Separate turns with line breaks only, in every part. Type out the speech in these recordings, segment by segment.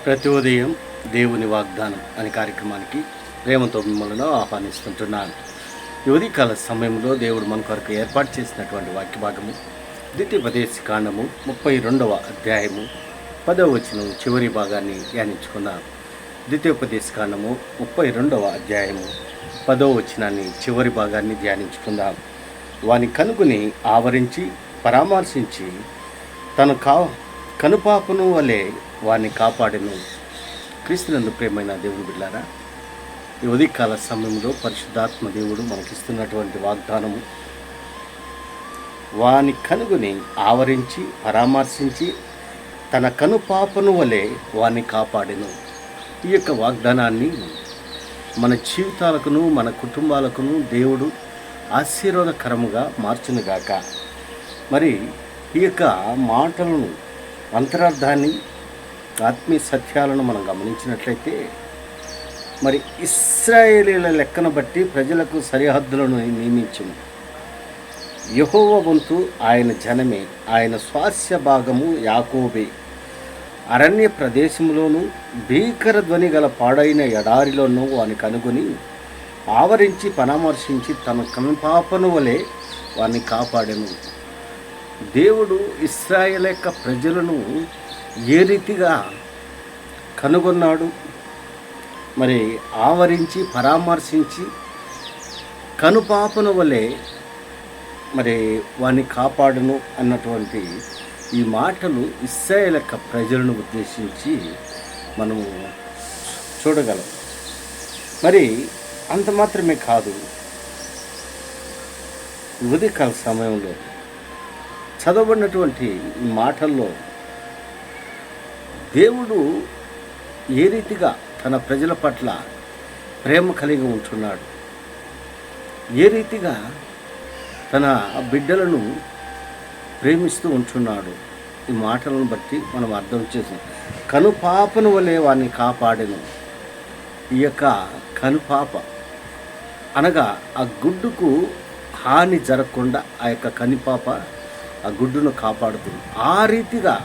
ప్రతి ఉదయం దేవుని వాగ్దానం అనే కార్యక్రమానికి ప్రేమతో మిమ్మల్ని ఆహ్వానిస్తుంటున్నాను. ఈ ఉదయకాల సమయంలో దేవుడు మన కొరకు ఏర్పాటు చేసినటువంటి వాక్య భాగము ద్వితీయోపదేశకాండము 32వ అధ్యాయము 10వ వచనం చివరి భాగాన్ని ధ్యానించుకున్నాం. ద్వితీయోపదేశకాండము 32వ అధ్యాయము 10వ వచనాన్ని చివరి భాగాన్ని ధ్యానించుకుందాం. వాని కనుగుని ఆవరించి పరామర్శించి తన కనుపాపను వలె వారిని కాపాడెను. క్రీస్తునందు ప్రియమైన దేవుని బిడ్డలారా, ఈ ఉదయకాల సమయంలో పరిశుద్ధాత్మ దేవుడు మనకిస్తున్నటువంటి వాగ్దానము, వాని కనుగుని ఆవరించి పరామర్శించి తన కనుపాపను వలె వారిని కాపాడెను. ఈ యొక్క వాగ్దానాన్ని మన జీవితాలకును మన కుటుంబాలకును దేవుడు ఆశీర్వాదకరముగా మార్చునుగాక. మరి ఈ యొక్క మాటలను అంతరార్థాన్ని ఆత్మీయ సత్యాలను మనం గమనించినట్లయితే, మరి ఇశ్రాయేలీల లెక్కను బట్టి ప్రజలకు సరిహద్దులను నియమించును. యెహోవా వంతు ఆయన జనమే, ఆయన స్వాస్య భాగము యాకోబే. అరణ్య ప్రదేశంలోనూ భీకర ధ్వని గల పాడైన ఎడారిలోనూ వాని కనుగొని ఆవరించి పరామర్శించి తన కనుపాపను వలె వారిని కాపాడెను. దేవుడు ఇశ్రాయేలు యొక్క ప్రజలను ఏ రీతిగా కనుగొన్నాడు, మరి ఆవరించి పరామర్శించి కనుపాపను వలె మరి వారిని కాపాడును అన్నటువంటి ఈ మాటలు ఇశ్రాయేలు యొక్క ప్రజలను ఉద్దేశించి మనము చూడగలం. మరి అంత మాత్రమే కాదు, ఉదయకాల సమయంలో చదవబడినటువంటి ఈ మాటల్లో దేవుడు ఏ రీతిగా తన ప్రజల పట్ల ప్రేమ కలిగి ఉంటున్నాడు, ఏ రీతిగా తన బిడ్డలను ప్రేమిస్తూ ఉంటున్నాడు, ఈ మాటలను బట్టి మనం అర్థం చేసాం. కనుపాపను వలె వారిని కాపాడెను. ఈ యొక్క కనుపాప అనగా ఆ గుడ్డుకు హాని జరగకుండా ఆ యొక్క కనుపాప ఆ గుడ్డును కాపాడుతుంది. ఆ రీతిగా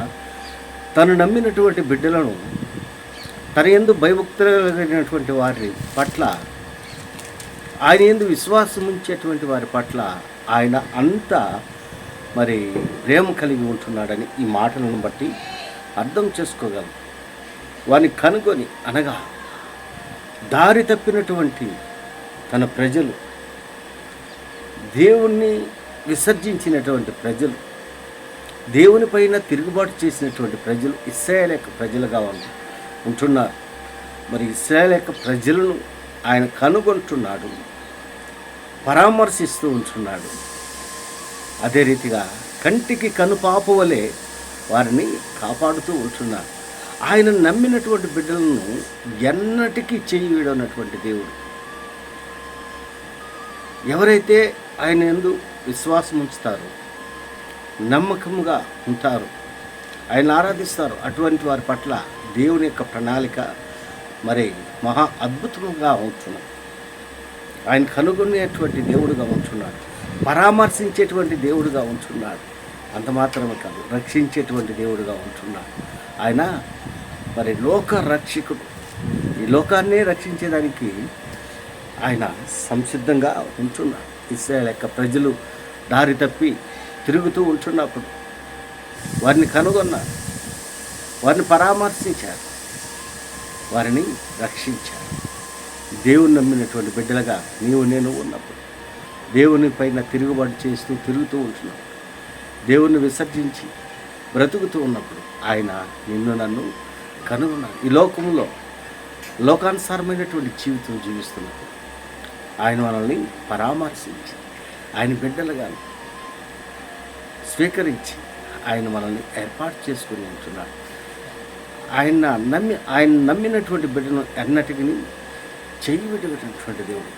తను నమ్మినటువంటి బిడ్డలను, తన యందు భయభక్తులైనటువంటి వారి పట్ల, ఆయన యందు విశ్వాసం ఉంచేటువంటి వారి పట్ల ఆయన అంతా మరి ప్రేమ కలిగి ఉంటున్నాడని ఈ మాటలను బట్టి అర్థం చేసుకోగలం. వారిని కనుగొని అనగా దారి తప్పినటువంటి తన ప్రజలు, దేవుణ్ణి విసర్జించినటువంటి ప్రజలు, దేవుని పైన తిరుగుబాటు చేసినటువంటి ప్రజలు ఇశ్రాయేలు యొక్క ప్రజలుగా ఉంటున్నారు. మరి ఇశ్రాయేలు యొక్క ప్రజలను ఆయన కనుగొంటున్నాడు, పరామర్శిస్తూ ఉంటున్నాడు. అదే రీతిగా కంటికి కనుపాప వలె వారిని కాపాడుతూ ఉంటున్నాడు. ఆయన నమ్మినటువంటి బిడ్డలను ఎన్నటికీ చేయి వీడనటువంటి దేవుడు. ఎవరైతే ఆయన యందు విశ్వాసం ఉంచుతారో, నమ్మకంగా ఉంటారు, ఆయన ఆరాధిస్తారు, అటువంటి వారి పట్ల దేవుని యొక్క ప్రణాళిక మరి మహా అద్భుతంగా ఉంటున్నాడు. ఆయన కనుగొనేటువంటి దేవుడుగా ఉంటున్నాడు, పరామర్శించేటువంటి దేవుడుగా ఉంటున్నాడు. అంత మాత్రమే కాదు, రక్షించేటువంటి దేవుడుగా ఉంటున్నాడు. ఆయన మరి లోక రక్షకుడు. ఈ లోకాన్నే రక్షించేదానికి ఆయన సంసిద్ధంగా ఉంటున్నాడు. ఇశ్రాయేలు యొక్క ప్రజలు దారి తప్పి తిరుగుతూ ఉంటున్నప్పుడు వారిని కనుగొన్నారు, వారిని పరామర్శించారు, వారిని రక్షించారు. దేవుని నమ్మినటువంటి బిడ్డలుగా నీవు నేను ఉన్నప్పుడు, దేవుని పైన తిరుగుబాటు చేస్తూ తిరుగుతూ ఉంటున్నప్పుడు, దేవుణ్ణి విసర్జించి బ్రతుకుతూ ఉన్నప్పుడు ఆయన నిన్ను నన్ను కనుగొన్నాడు. ఈ లోకంలో లోకానుసారమైనటువంటి జీవితం జీవిస్తున్నప్పుడు ఆయన మనల్ని పరామర్శించి ఆయన బిడ్డలుగా స్వీకరించి ఆయన మనల్ని ఏర్పాటు చేసుకుని ఉంటున్నాడు. ఆయన నమ్మినటువంటి బిడ్డను ఎన్నటికి చెయ్యి విడినటువంటి దేవుడు.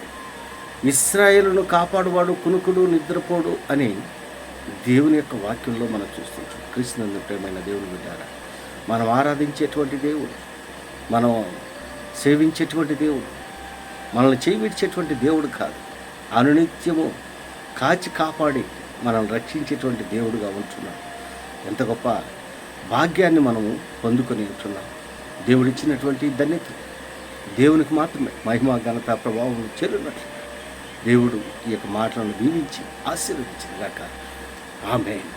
ఇశ్రాయేలును కాపాడువాడు కునుకుడు నిద్రపోడు అని దేవుని యొక్క వాక్యంలో మనం చూస్తుంటాం. క్రీస్తునందు ప్రియమైన దేవుని బిడ్డారా, మనం ఆరాధించేటువంటి దేవుడు, మనం సేవించేటువంటి దేవుడు, మనల్ని చేయి విడిచేటువంటి దేవుడు కాదు, అనునిత్యము కాచి కాపాడి మనల్ని రక్షించేటువంటి దేవుడుగా ఉంటున్నాడు. ఎంత గొప్ప భాగ్యాన్ని మనము పొందుకొని ఉంటున్నాం. దేవుడిచ్చినటువంటి ధన్యత దేవునికి మాత్రమే మహిమ ఘనత ప్రభావం చెల్లినట్లు దేవుడు ఈ యొక్క మాటలను దీవించి ఆశీర్వదించిన గాక ఆమేన్.